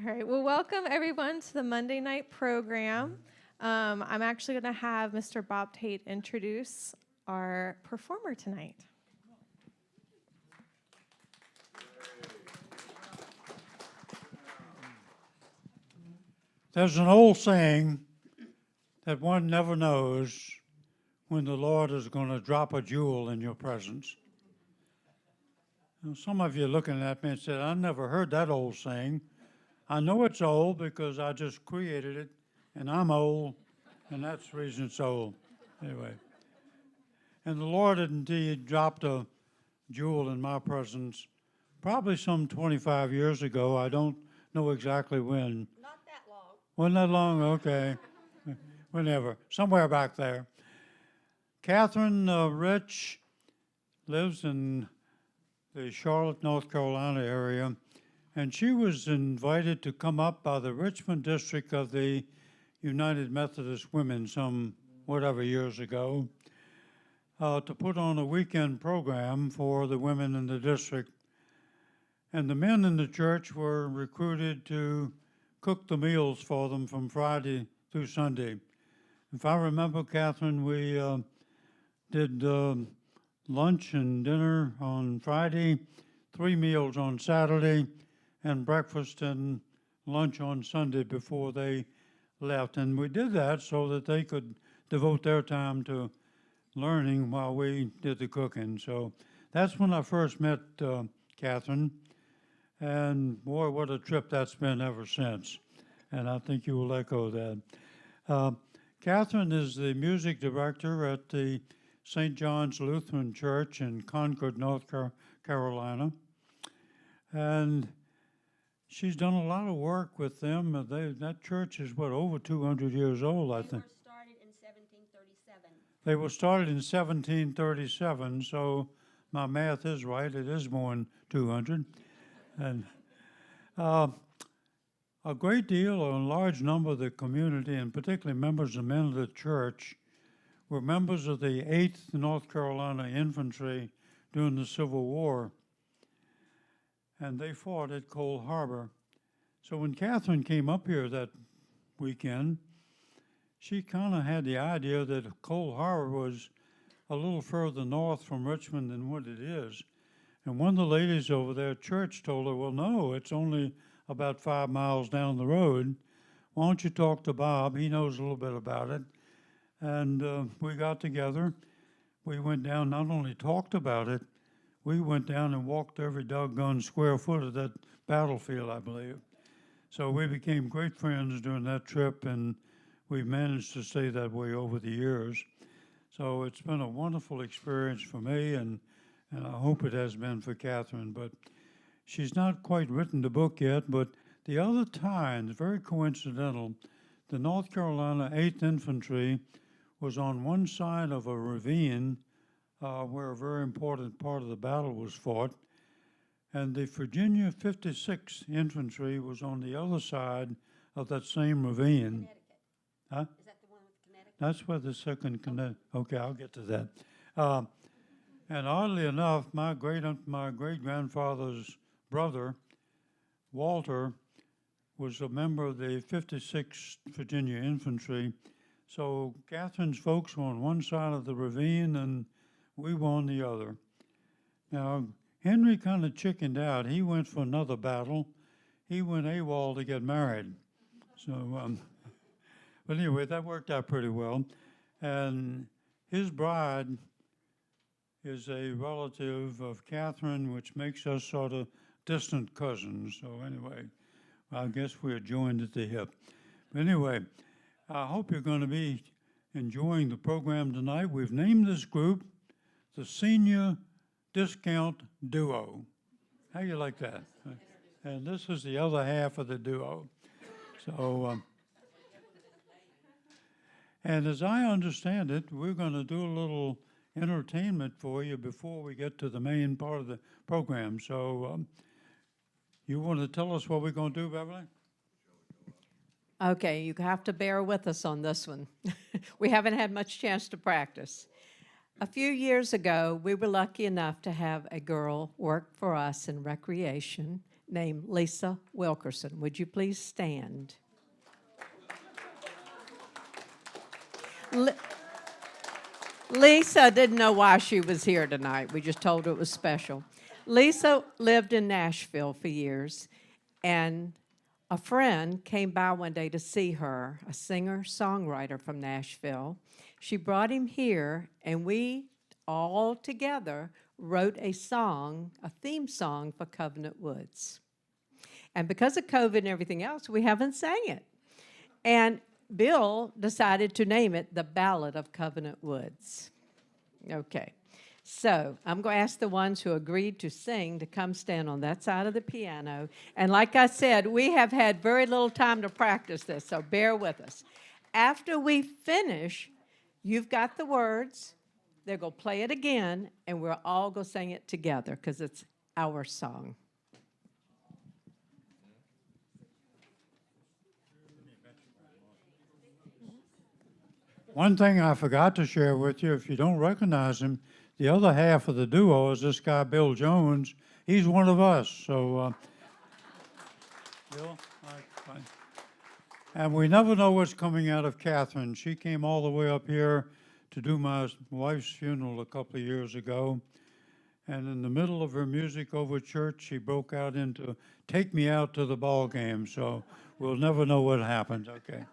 All right. Well, welcome everyone to the Monday night program. I'm actually going to have Mr. Bob Tate introduce our performer tonight. There's an old saying that one never knows when the Lord is going to drop a jewel in your presence. Now, some of you are looking at me and said, I never heard that old saying. I know it's old because I just created it, and I'm old, and that's the reason it's old. Anyway, and the Lord indeed dropped a jewel in my presence probably some 25 years ago. I don't know exactly when. Not that long. Wasn't that long? Okay. Whenever. Somewhere back there. Catherine Ritch lives in the Charlotte, North Carolina area, and she was invited to come up by the Richmond district of the United Methodist Women some whatever years ago to put on a weekend program for the women in the district. And the men in the church were recruited to cook the meals for them from Friday through Sunday. If I remember, Catherine, we did lunch and dinner on Friday, 3 meals on Saturday, and breakfast and lunch on Sunday before they left. And we did that so that they could devote their time to learning while we did the cooking. So that's when I first met Catherine. And boy, what a trip that's been ever since. And I think you will echo that. Catherine is the music director at the St. John's Lutheran Church in Concord, North Carolina. And she's done a lot of work with them. That church is, over 200 years old, I think. They were started in 1737. They were started in 1737, so my math is right. It is more than 200. And a great deal, a large number of the community, and particularly members and men of the church, were members of the 8th North Carolina Infantry during the Civil War, and they fought at Cold Harbor. So when Catherine came up here that weekend, she kind of had the idea that Cold Harbor was a little further north from Richmond than what it is. And one of the ladies over there at church told her, well, no, it's only about 5 miles down the road. Why don't you talk to Bob? He knows a little bit about it. And we got together. We went down, not only talked about it, we went down and walked every doggone square foot of that battlefield, I believe. So we became great friends during that trip, and we've managed to stay that way over the years. So it's been a wonderful experience for me, and I hope it has been for Catherine. But she's not quite written the book yet, but the other time, it's very coincidental, the North Carolina 8th Infantry was on one side of a ravine where a very important part of the battle was fought, and the Virginia 56th Infantry was on the other side of that same ravine. Connecticut. Huh? Is that the one with Connecticut? That's where the second Connecticut. Okay, I'll get to that. And oddly enough, my great grandfather's brother, Walter, was a member of the 56th Virginia Infantry. So Catherine's folks were on one side of the ravine and we were on the other. Now, Henry kind of chickened out. He went for another battle. He went AWOL to get married. So, but anyway, that worked out pretty well. And his bride is a relative of Catherine, which makes us sort of distant cousins. So anyway, I guess we're joined at the hip. But anyway, I hope you're going to be enjoying the program tonight. We've named this group the Senior Discount Duo. How you like that? And this is the other half of the duo. So, and as I understand it, we're going to do a little entertainment for you before we get to the main part of the program. So, you want to tell us what we're going to do, Beverly? Okay, you have to bear with us on this one. We haven't had much chance to practice. A few years ago, we were lucky enough to have a girl work for us in recreation named Lisa Wilkerson. Would you please stand? Lisa didn't know why she was here tonight. We just told her it was special. Lisa lived in Nashville for years, and a friend came by one day to see her, a singer-songwriter from Nashville. She brought him here, and we all together wrote a song, a theme song for Covenant Woods. And because of COVID and everything else, we haven't sang it. And Bill decided to name it The Ballad of Covenant Woods. Okay, so I'm going to ask the ones who agreed to sing to come stand on that side of the piano. And like I said, we have had very little time to practice this, so bear with us. After we finish, you've got the words. They're going to play it again, and we're all going to sing it together because it's our song. One thing I forgot to share with you, if you don't recognize him, the other half of the duo is this guy, Bill Jones. He's one of us, so, Bill, all right, fine. And we never know what's coming out of Catherine. She came all the way up here to do my wife's funeral a couple of years ago. And in the middle of her music over church, she broke out into "Take Me Out to the Ball Game." So we'll never know what happens, okay?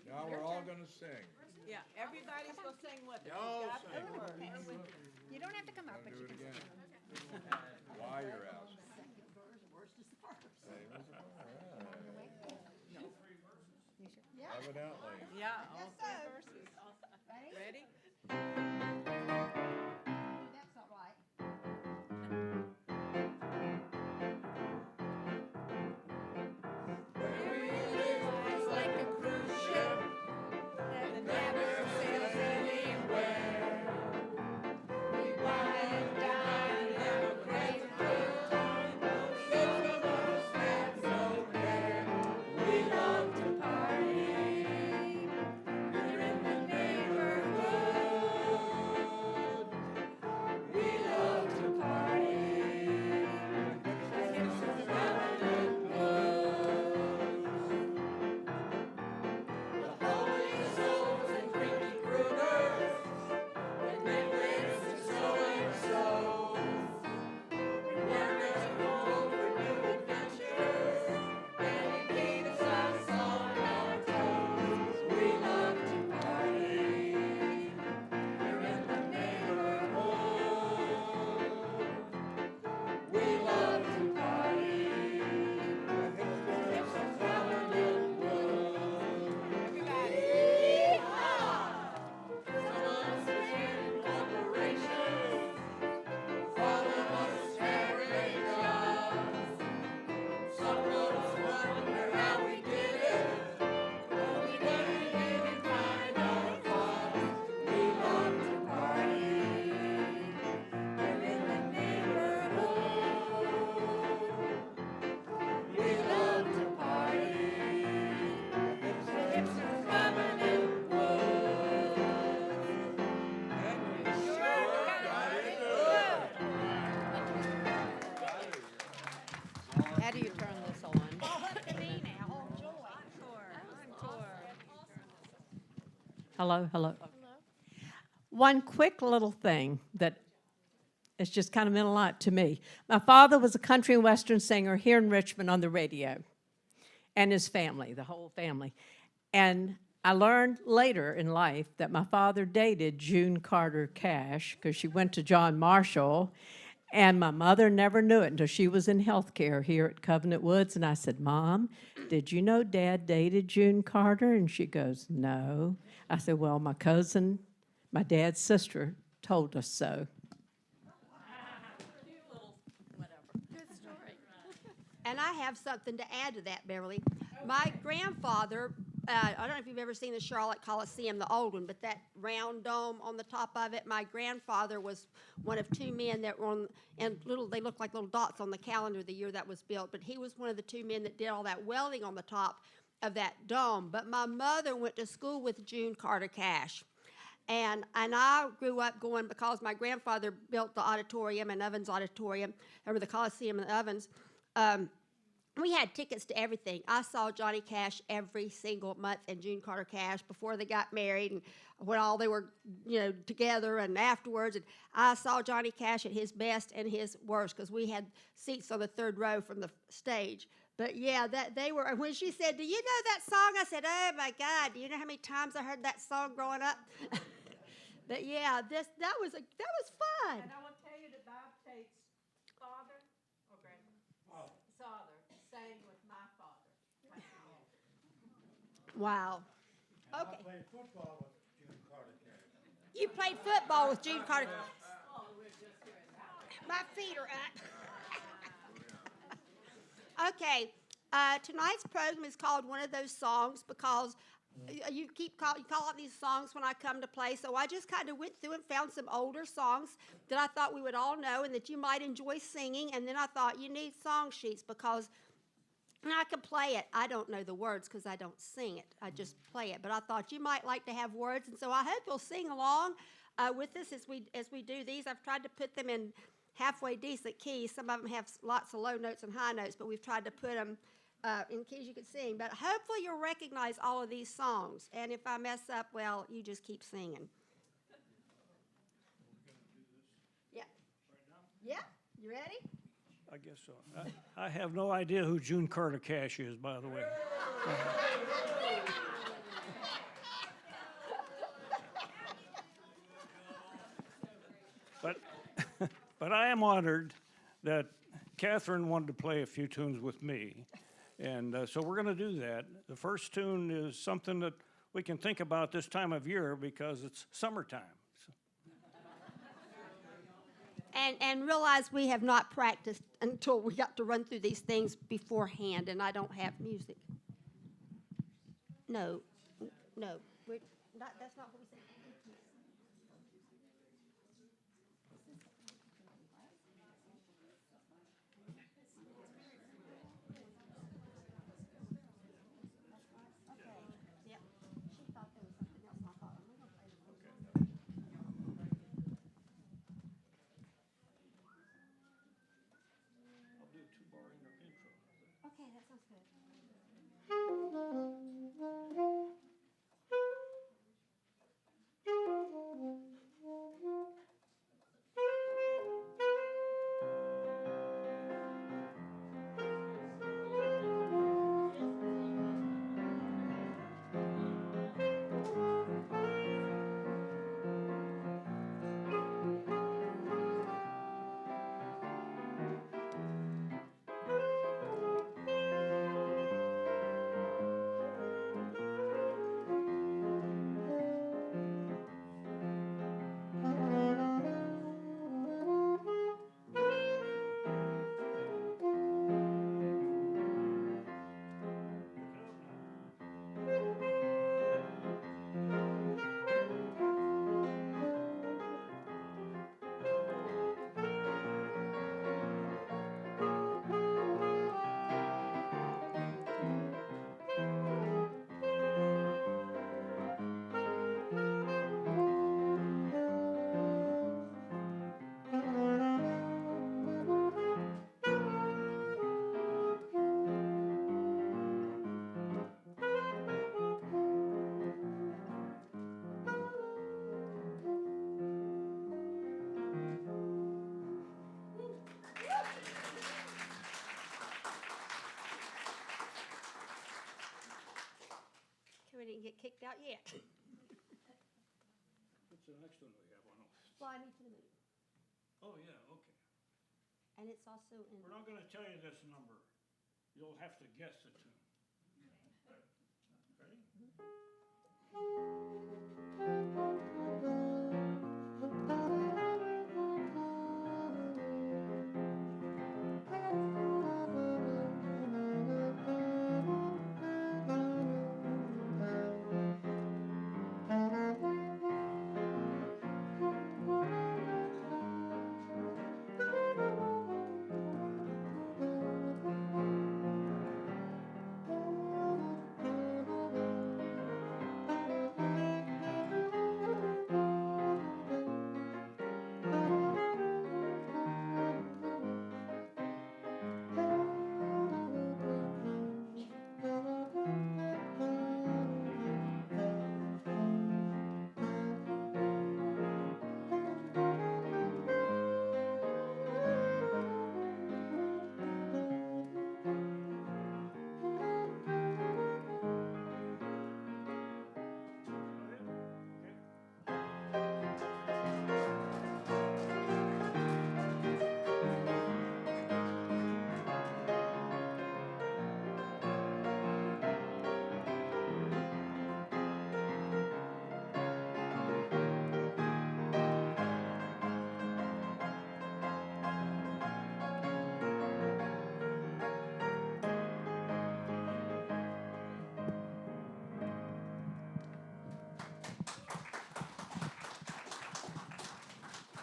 Now we're all gonna sing. Yeah, everybody's going to sing with us. Y'all sing. You don't have to come up, but Do you it can. again. Why you're asking. Same as the first. Evidently. Yeah. Guess so. Ready? Ready? That's not right. We Hello, hello. One quick little thing that it's just kind of meant a lot to me. My father was a country and western singer here in Richmond on the radio, and his family, the whole family. And I learned later in life that my father dated June Carter Cash because she went to John Marshall, and my mother never knew it until she was in healthcare here at Covenant Woods. And I said, Mom, did you know Dad dated June Carter? And she goes, no. I said, well, my cousin, my dad's sister, told us so. And I have something to add to that, Beverly. My grandfather, I don't know if you've ever seen the Charlotte Coliseum, the old one, but that round dome on the top of it, my grandfather was one of two men that were on, and they look like little dots on the calendar the year that was built, but he was one of the two men that did all that welding on the top of that dome. But my mother went to school with June Carter Cash. And I grew up going, because my grandfather built the auditorium and Ovens Auditorium, or the Coliseum and Ovens, we had tickets to everything. I saw Johnny Cash every single month and June Carter Cash before they got married and when all they were, together and afterwards. And I saw Johnny Cash at his best and his worst because we had seats on the third row from the stage. But yeah, that they were. And when she said, "Do you know that song?" I said, "Oh my God! Do you know how many times I heard that song growing up?" But yeah, that was fun. And I will tell you that Bob Tate's father, or father, sang with my father. Wow. Okay. I played football with June Carter Cash. You played football with June Carter. My feet are up. Okay. Tonight's program is called One of Those Songs because you call out these songs when I come to play. So I just kind of went through and found some older songs that I thought we would all know and that you might enjoy singing. And then I thought you need song sheets because I can play it. I don't know the words because I don't sing it. I just play it. But I thought you might like to have words, and so I hope you'll sing along with us as we do these. I've tried to put them in halfway decent keys. Some of them have lots of low notes and high notes, but we've tried to put them in keys you can sing. But hopefully you'll recognize all of these songs. And if I mess up, well, you just keep singing. Yeah. Yeah. You ready? I guess so. I have no idea who June Carter Cash is, by the way. But I am honored that Catherine wanted to play a few tunes with me. And so we're going to do that. The first tune is something that we can think about this time of year because it's summertime. And realize we have not practiced until we got to run through these things beforehand, and I don't have music. No, we're not, that's not what we said. Yep. She thought there was something else, and I thought, we're gonna play the I'll do two bar intro. Okay, that sounds good. get kicked out yet. What's the next one we have on? Fly Me to the Moon. Oh, yeah, okay. And it's also in. We're not gonna tell you this number. You'll have to guess the tune. Ready?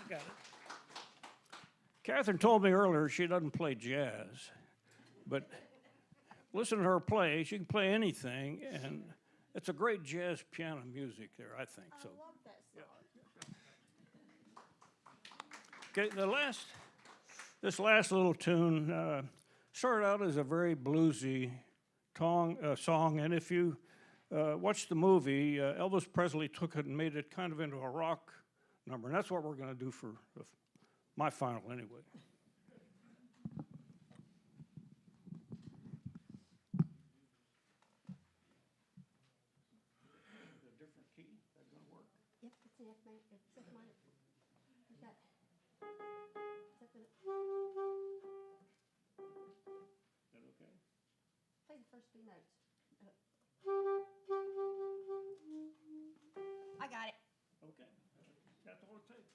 Got it. Catherine told me earlier she doesn't play jazz, but listen to her play. She can play anything, and it's a great jazz piano music there, I think. So, I love that song. okay, this last little tune started out as a very bluesy song, and if you watch the movie, Elvis Presley took it and made it kind of into a rock number, and that's what we're going to do for my final anyway. A different key, is that going to work? Yep, it's an F minor. It's F minor. You got. Is that gonna Is that okay? play the first 3 notes? I got it. Okay, that's all it takes.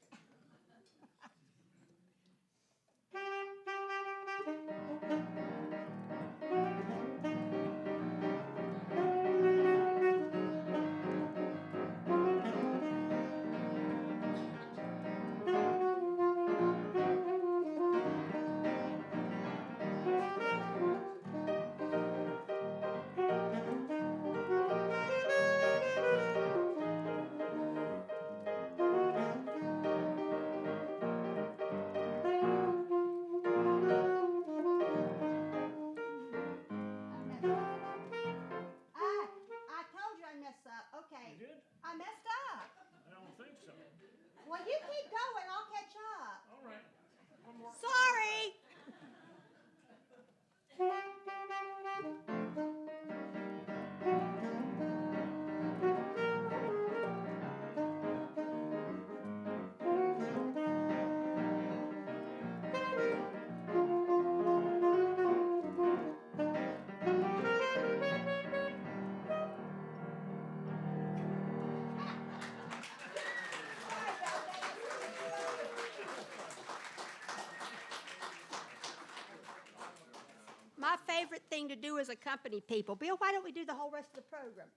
I told you I messed up. Okay. You did? I messed up. I don't think so. Well, you keep going. I'll catch up. All right. One more. Sorry. My favorite thing to do is accompany people. Bill, why don't we do the whole rest of the program?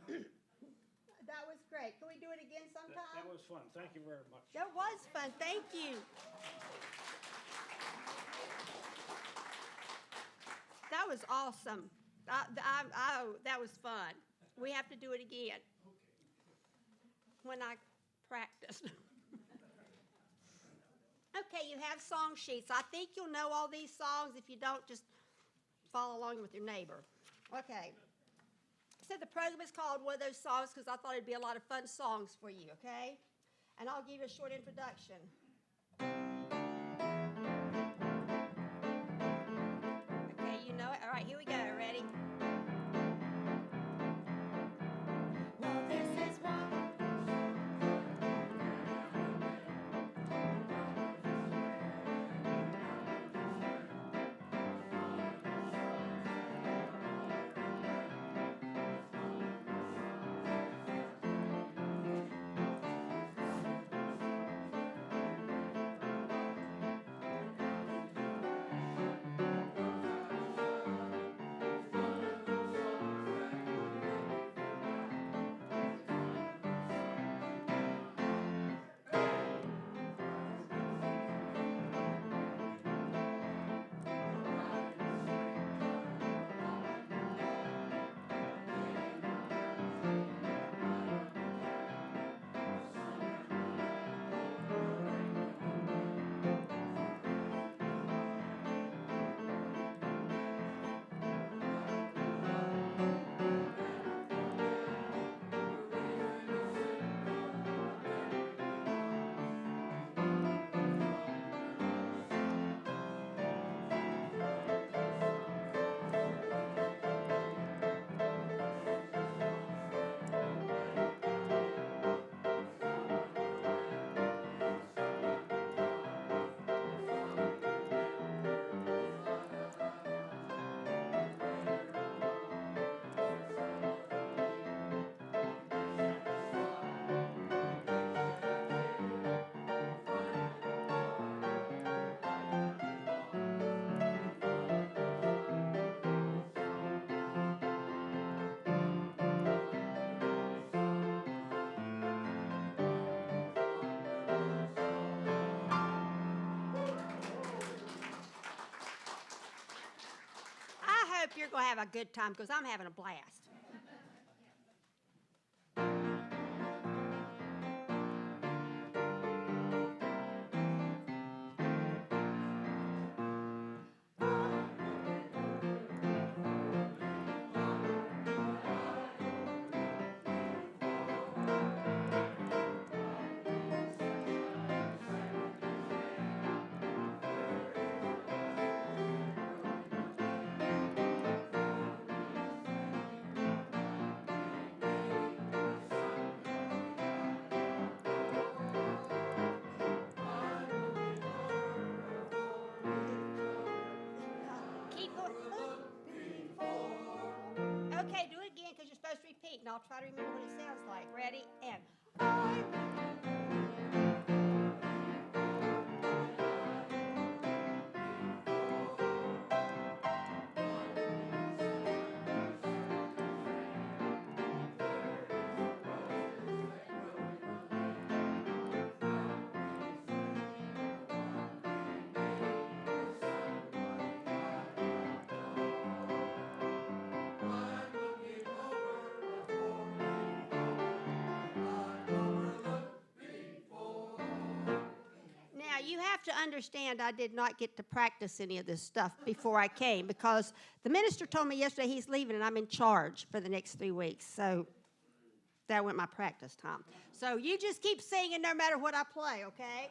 That was great. Can we do it again sometime? That was fun. Thank you very much. That was fun. Thank you. That was awesome. That was fun. We have to do it again. When I practice. Okay, you have song sheets. I think you'll know all these songs. If you don't, just follow along with your neighbor. Okay. So the program is called One of Those Songs because I thought it'd be a lot of fun songs for you, okay? And I'll give you a short introduction. Okay, you know it. All right, here we go. Ready? hope you're going to have a good time because I'm having a blast. Keep going. Okay, do it again because you're supposed to repeat, and I'll try to remember what it sounds like. Ready? And now you have to understand I did not get to practice any of this stuff before I came because the minister told me yesterday he's leaving and I'm in charge for the next 3 weeks. So that went my practice time. So you just keep singing no matter what I play, okay?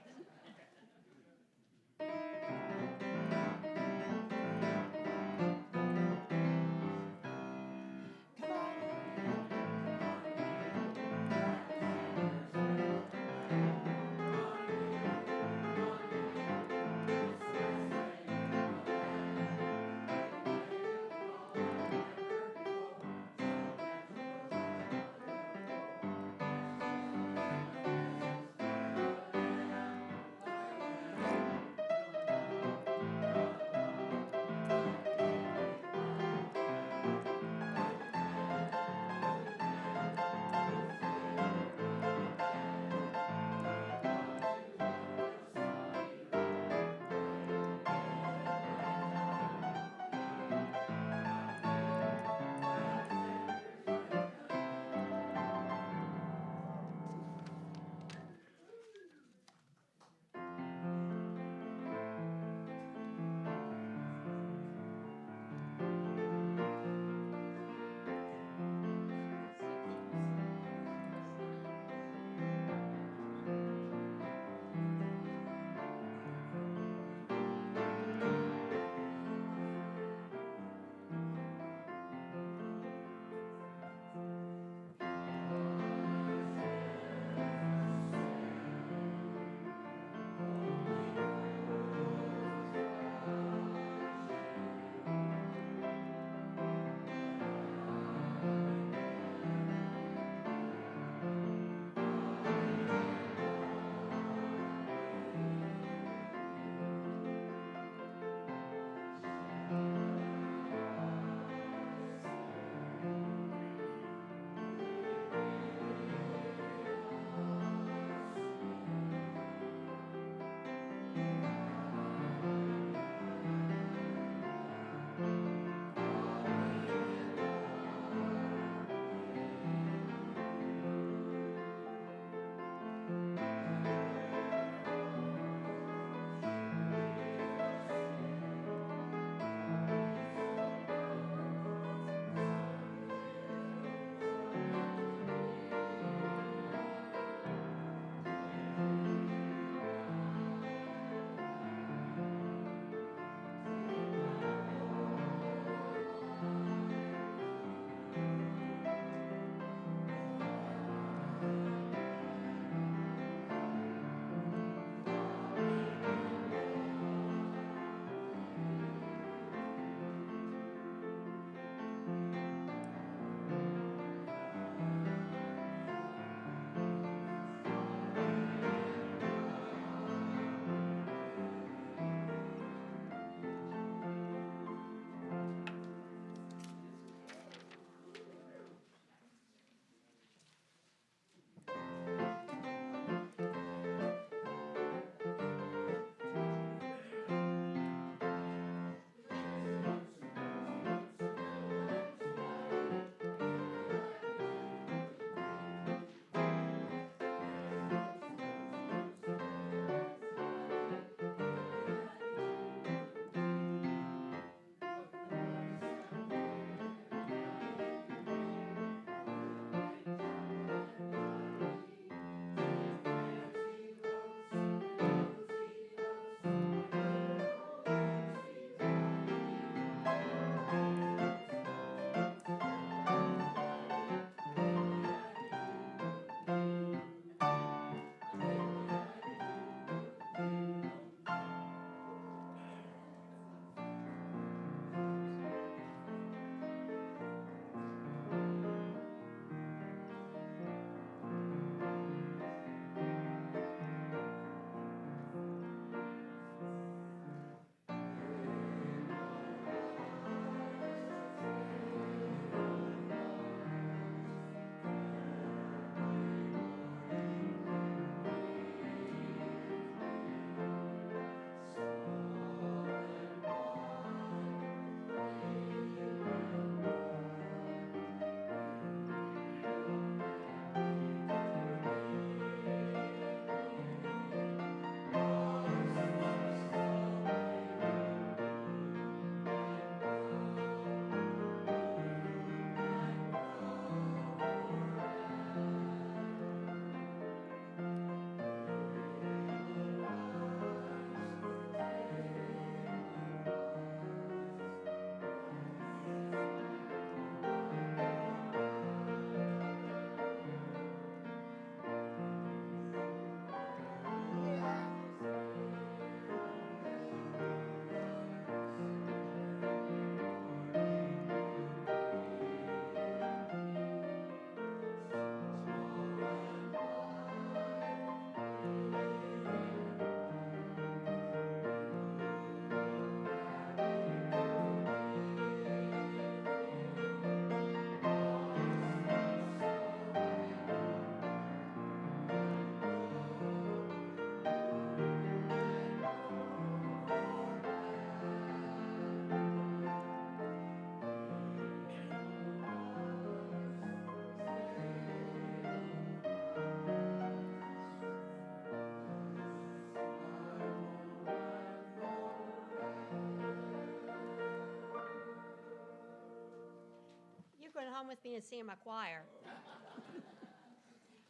home with me and sing in my choir.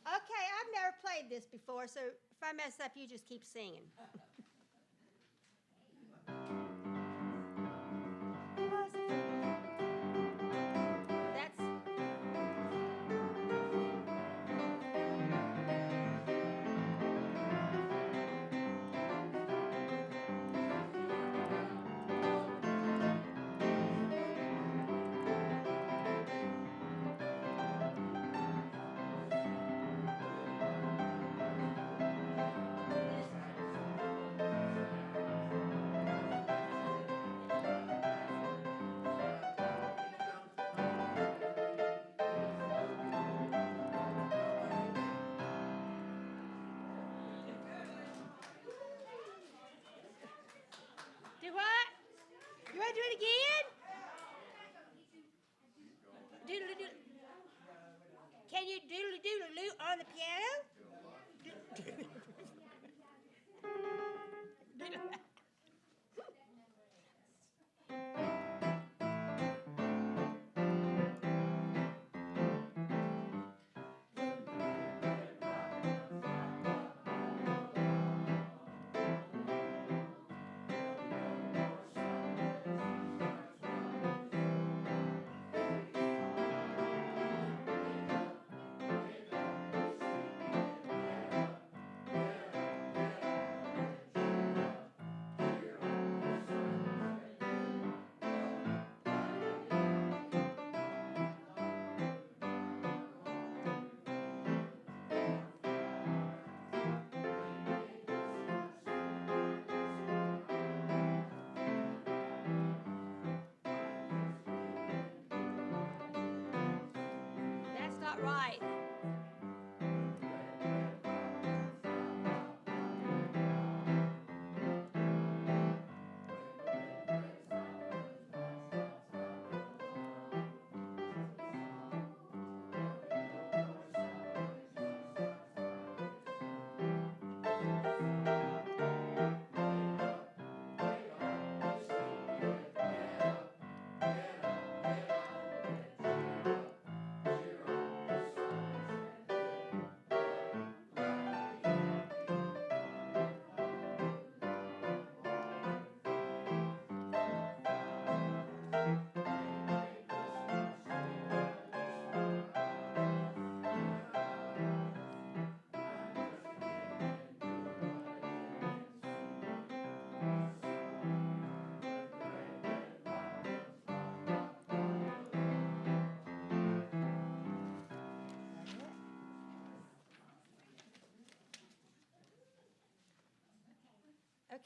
Okay, I've never played this before, so if I mess up, you just keep singing. That's do what? You want to do it again? Doodle doodle. Can you doodle doodle loo on the piano? That's not right.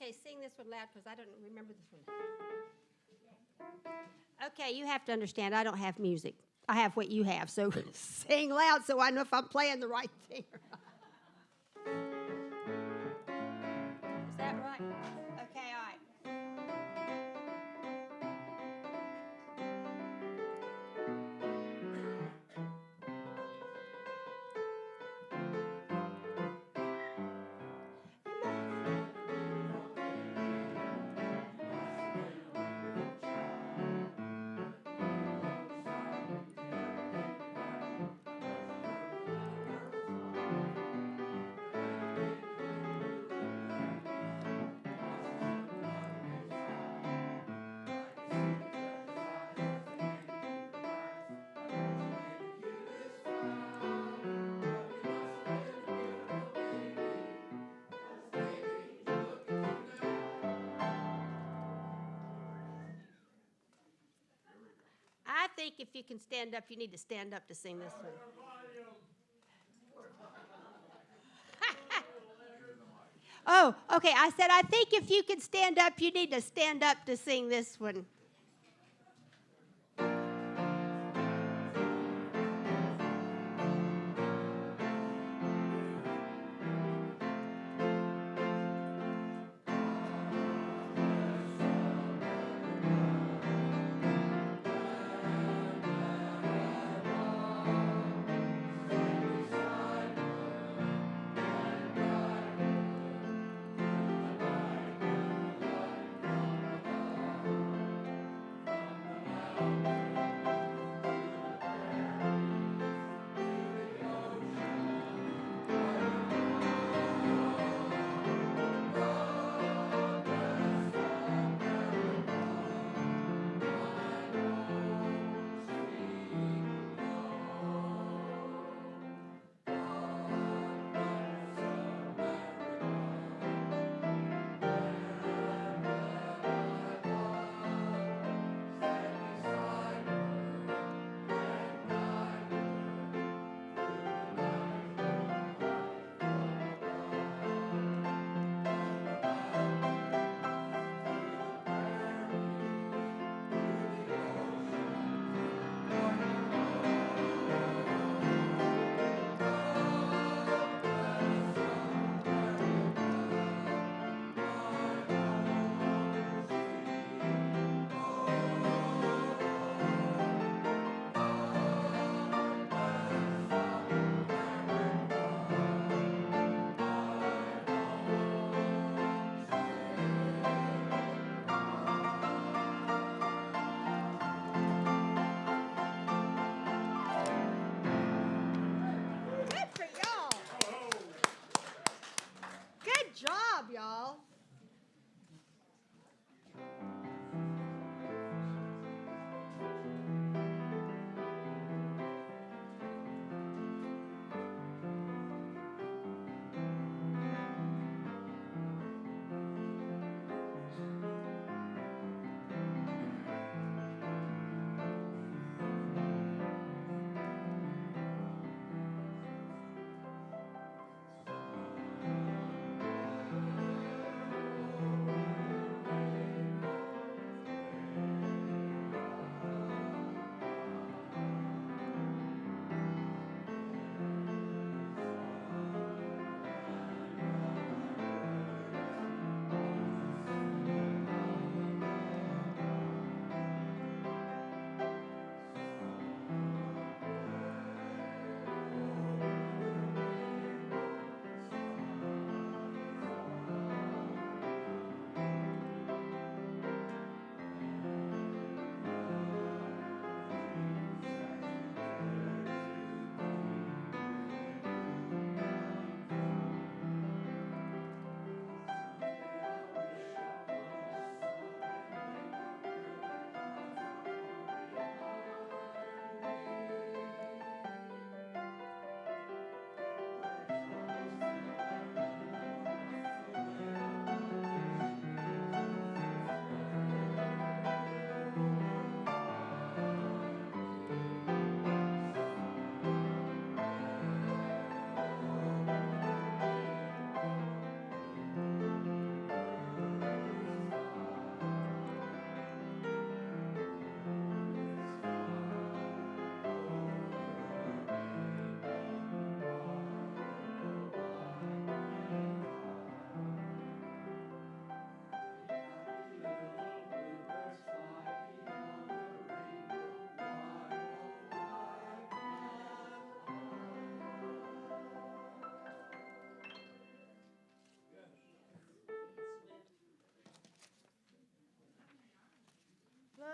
Okay, sing this one loud because I don't remember this one. Okay, you have to understand, I don't have music. I have what you have, so sing loud so I know if I'm playing the right thing or not. Is that right? Okay, all right. I think if you can stand up, you need to stand up to sing this one. Oh, okay. I said, I think if you can stand up, you need to stand up to sing this one.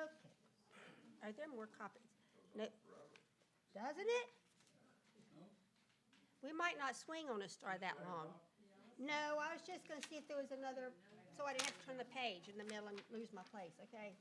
Okay. Are there more copies? No. Doesn't it? We might not swing on a star that long. No, I was just gonna see if there was another, so I didn't have to turn the page in the middle and lose my place, okay?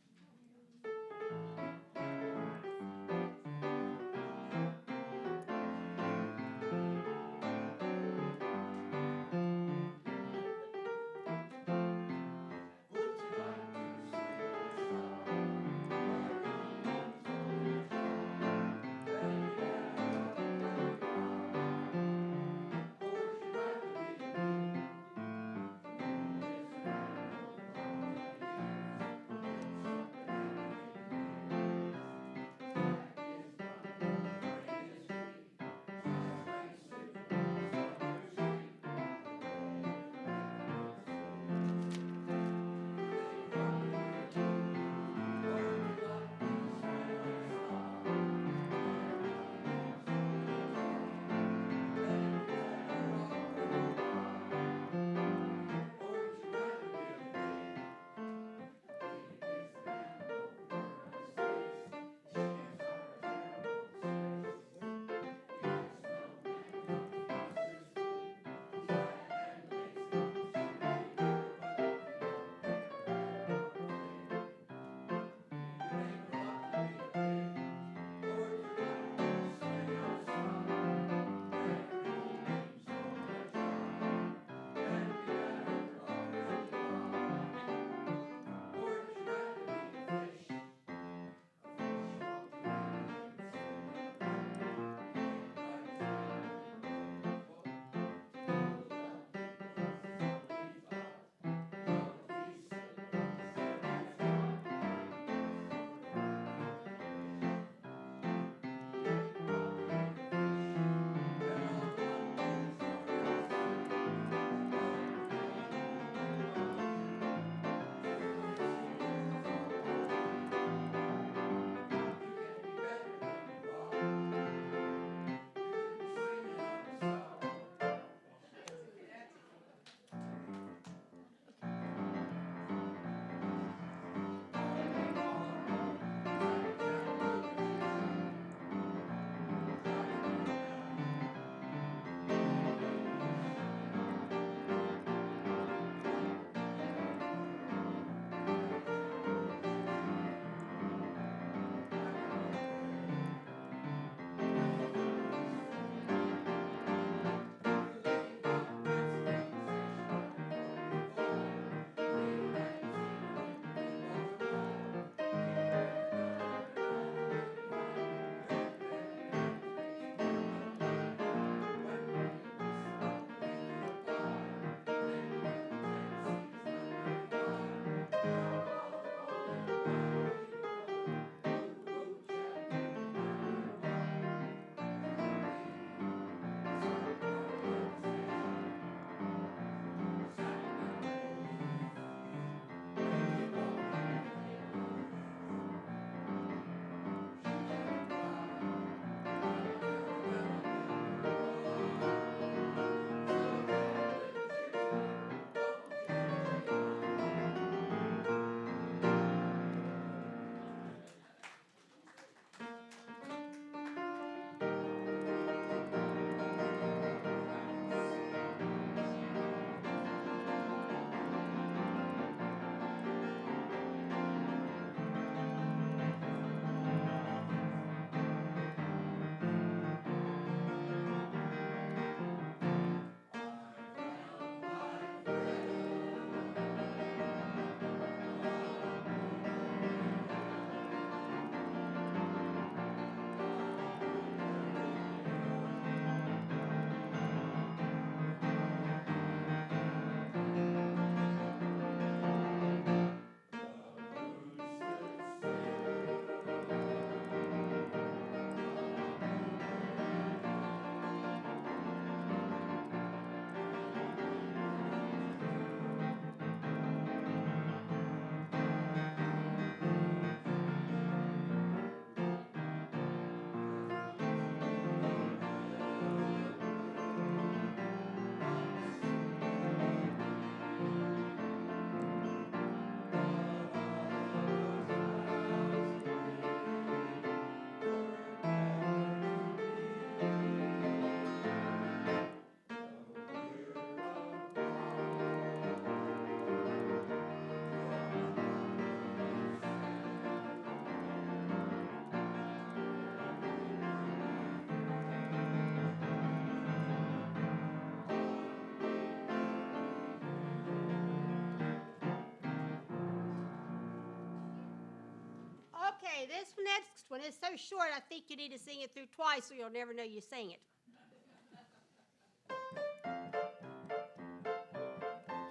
Okay, this next one is so short, I think you need to sing it through twice or you'll never know you sang it.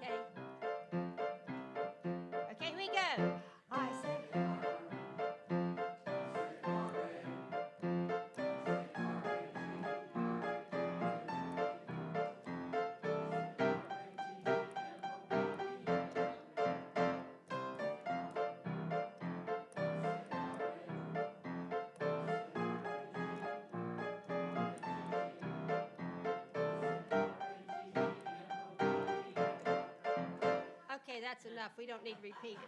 Okay. Okay, here we go. I say, okay, that's enough. We don't need to repeat it.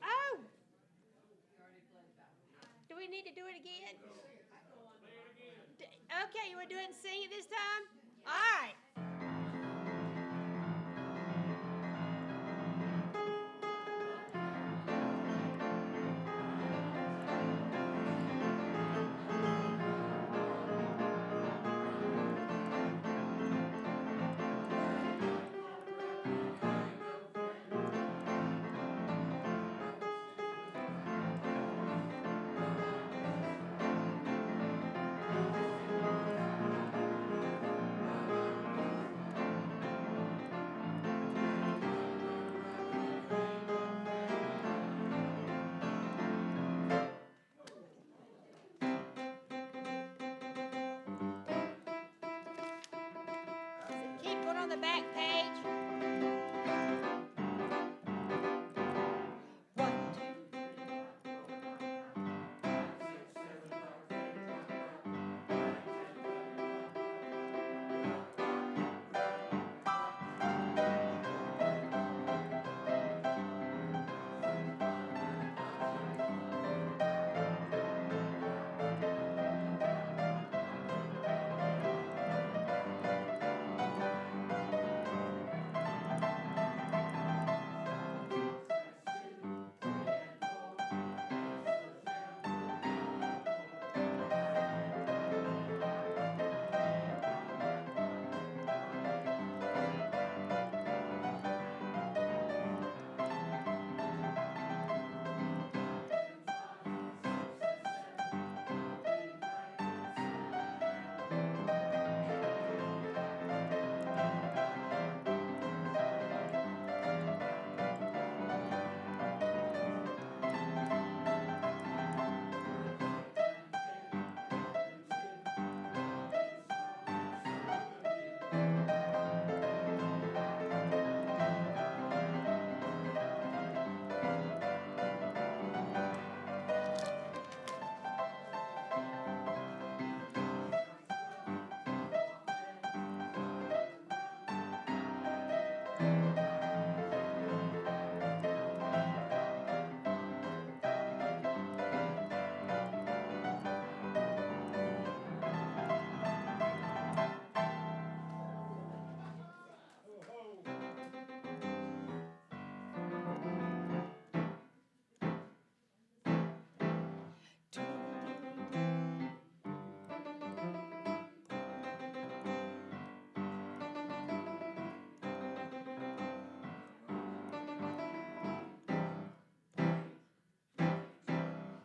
Oh! Do we need to do it again? Okay, you want to do it and sing it this time? All right. Keep going on the back page. One, two.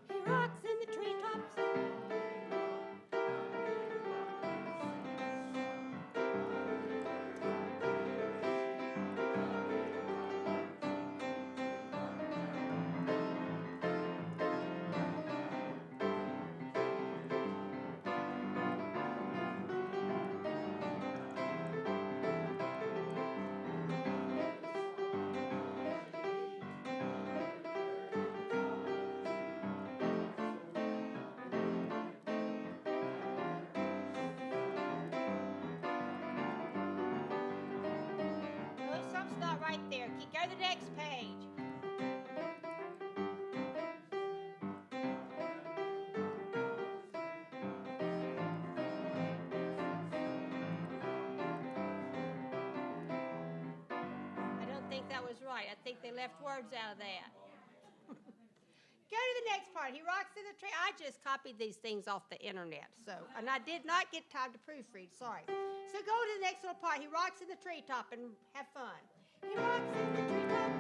He rocks in the treetops. No, something's not right there. Go to the next page. I don't think that was right. I think they left words out of that. Go to the next part. He rocks in the tree. I just copied these things off the internet, so, and I did not get time to proofread, sorry. So go to the next little part. He rocks in the treetop and have fun. He rocks in the treetop.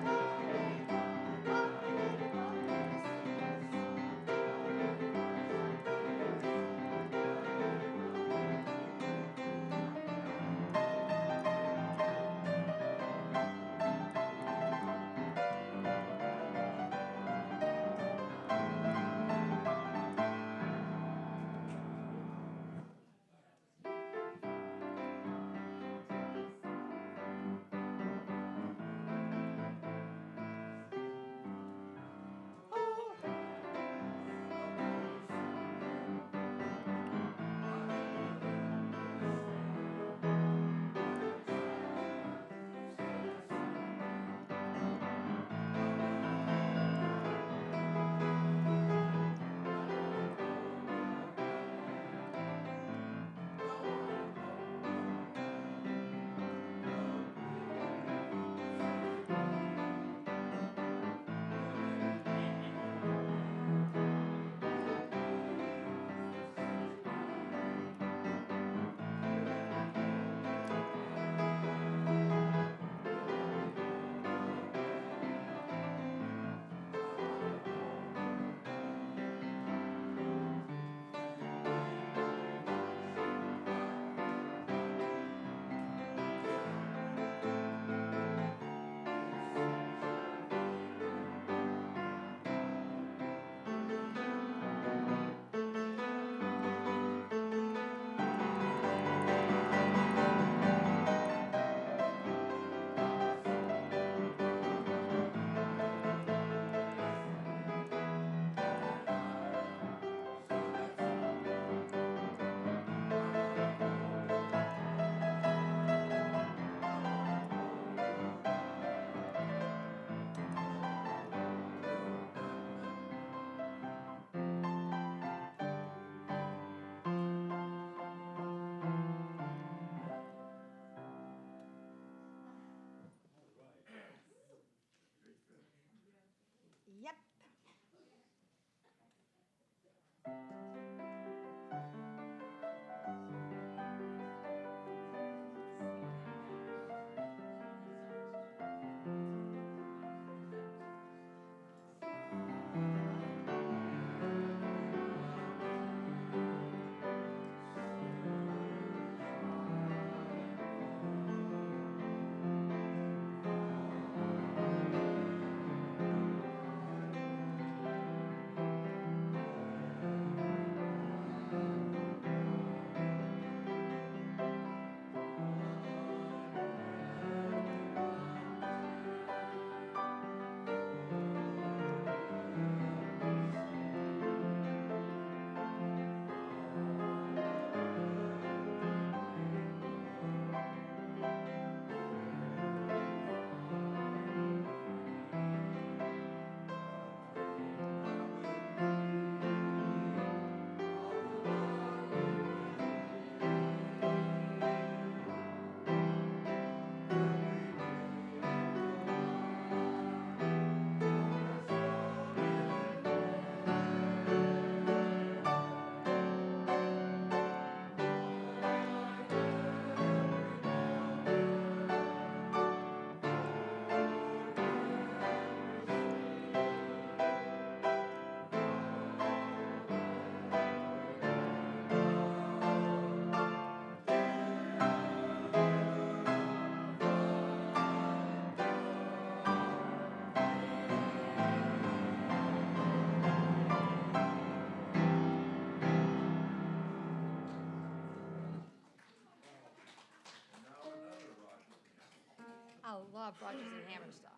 Yep. I love Rodgers and Hammerstein.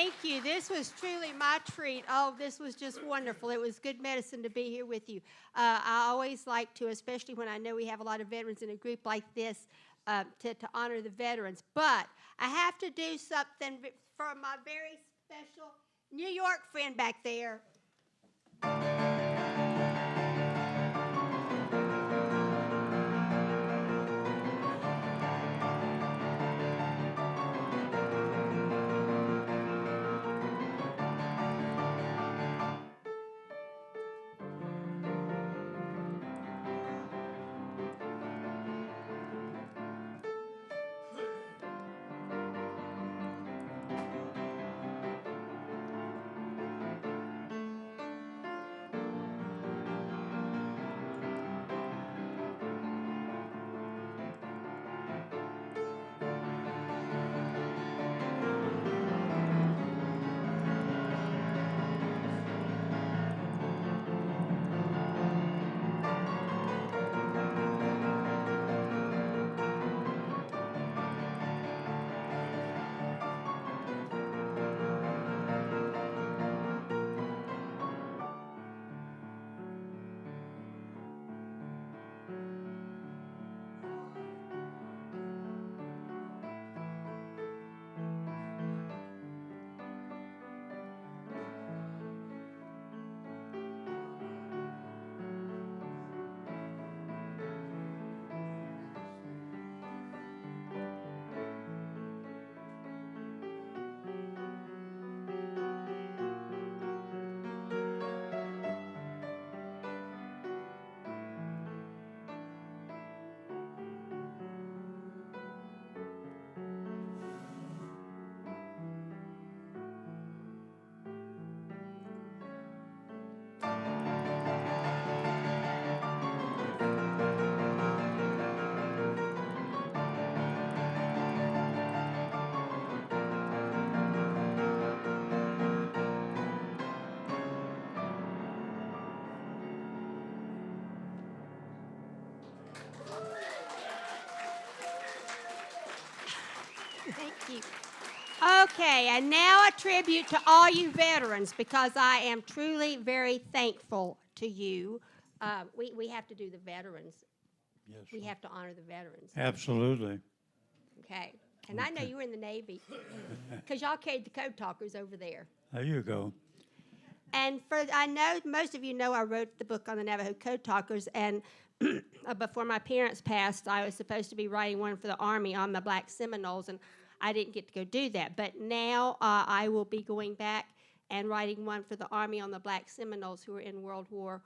Thank you. This was truly my treat. Oh, this was just wonderful. It was good medicine to be here with you. I always like to, especially when I know we have a lot of veterans in a group like this, to honor the veterans. But I have to do something for my very special New York friend back there. Thank you. Okay, and now a tribute to all you veterans because I am truly very thankful to you. We have to do the veterans. Yes. We have to honor the veterans. Absolutely. Okay. And I know you were in the Navy because y'all carried the code talkers over there. There you go. And I know most of you know I wrote the book on the Navajo Code Talkers, and before my parents passed, I was supposed to be writing one for the Army on the Black Seminoles, and I didn't get to go do that. But now I will be going back and writing one for the Army on the Black Seminoles who were in World War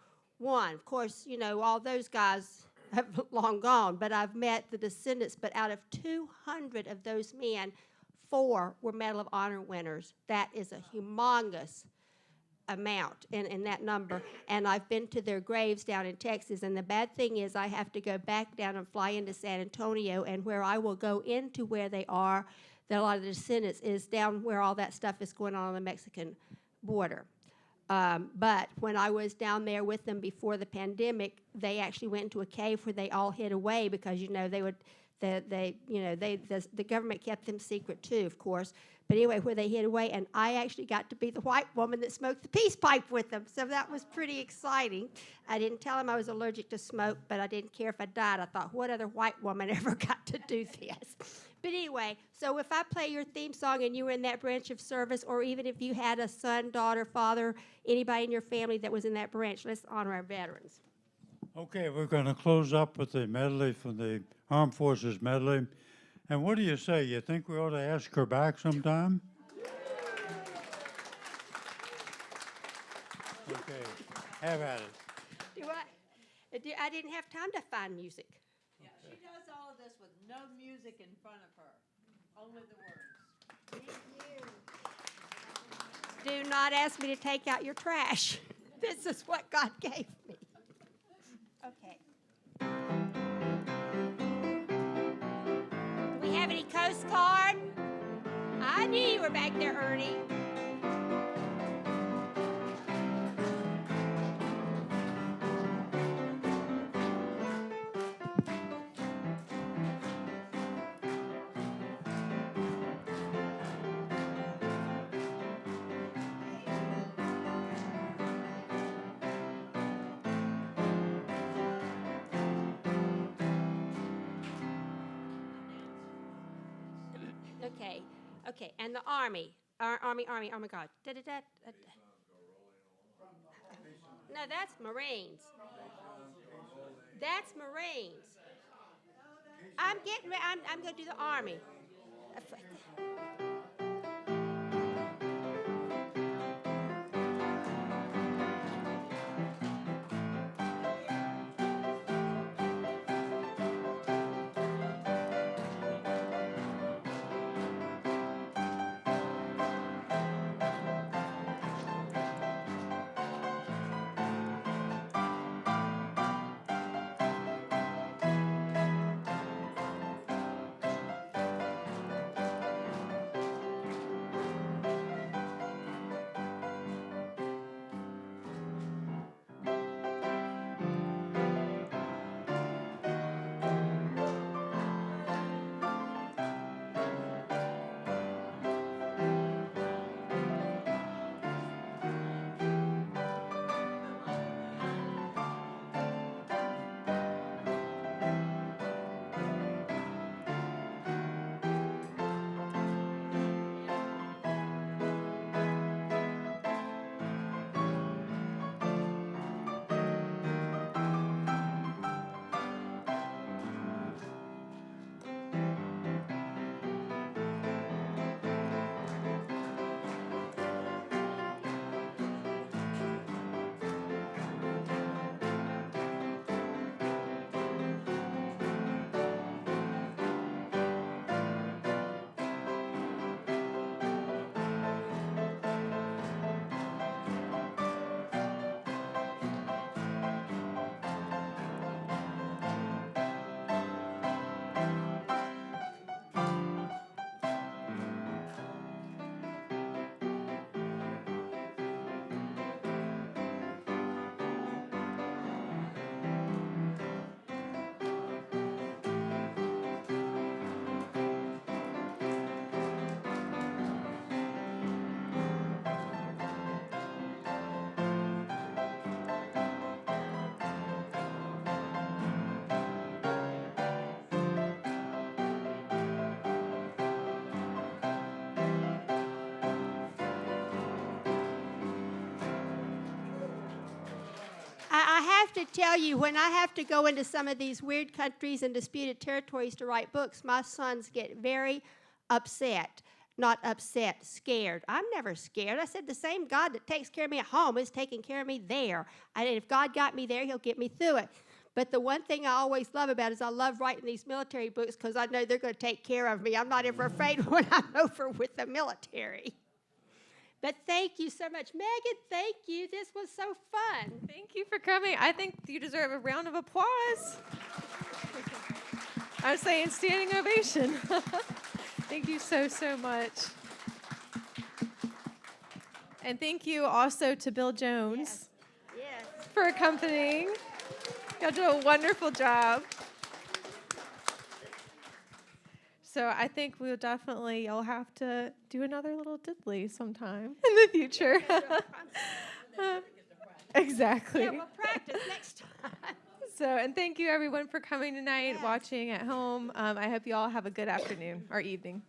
I. Of course, you know, all those guys have long gone, but I've met the descendants. But out of 200 of those men, 4 were Medal of Honor winners. That is a humongous amount in that number, and I've been to their graves down in Texas, and the bad thing is I have to go back down and fly into San Antonio, and where I will go into where they are, that a lot of the descendants, is down where all that stuff is going on the Mexican border. But when I was down there with them before the pandemic, they actually went into a cave where they all hid away because, you know, the government kept them secret too, of course. But anyway, where they hid away, and I actually got to be the white woman that smoked the peace pipe with them. So that was pretty exciting. I didn't tell them I was allergic to smoke, but I didn't care if I died. I thought, what other white woman ever got to do this? But anyway, so if I play your theme song and you were in that branch of service, or even if you had a son, daughter, father, anybody in your family that was in that branch, let's honor our veterans. Okay, we're going to close up with the medley from the Armed Forces medley. And what do you say? You think we ought to ask her back sometime? Okay, have at it. I didn't have time to find music. Yeah, she does all of this with no music in front of her, only the words. Thank you. Do not ask me to take out your trash. This is what God gave me. Okay. Do we have any Coast Guard? I knew you were back there, Ernie. Okay, okay, and the army, army, oh my God. Da-da-da, No, that's Marines. That's Marines. I'm getting ready, I'm gonna do the army. I have to tell you, when I have to go into some of these weird countries and disputed territories to write books, my sons get very upset. Not upset, scared. I'm never scared. I said the same God that takes care of me at home is taking care of me there. And if God got me there, he'll get me through it. But the one thing I always love about it is I love writing these military books because I know they're going to take care of me. I'm not ever afraid when I'm over with the military. But thank you so much. Megan, thank you. This was so fun. Thank you for coming. I think you deserve a round of applause. I'm saying standing ovation. Thank you so, so much. And thank you also to Bill Jones Yes. for accompanying. Y'all do a wonderful job. So I think we'll definitely, you'll have to do another little diddly sometime in the future. Exactly. Yeah, we'll practice next time. So, and thank you everyone for coming tonight, Yes. watching at home. I hope you all have a good afternoon or evening.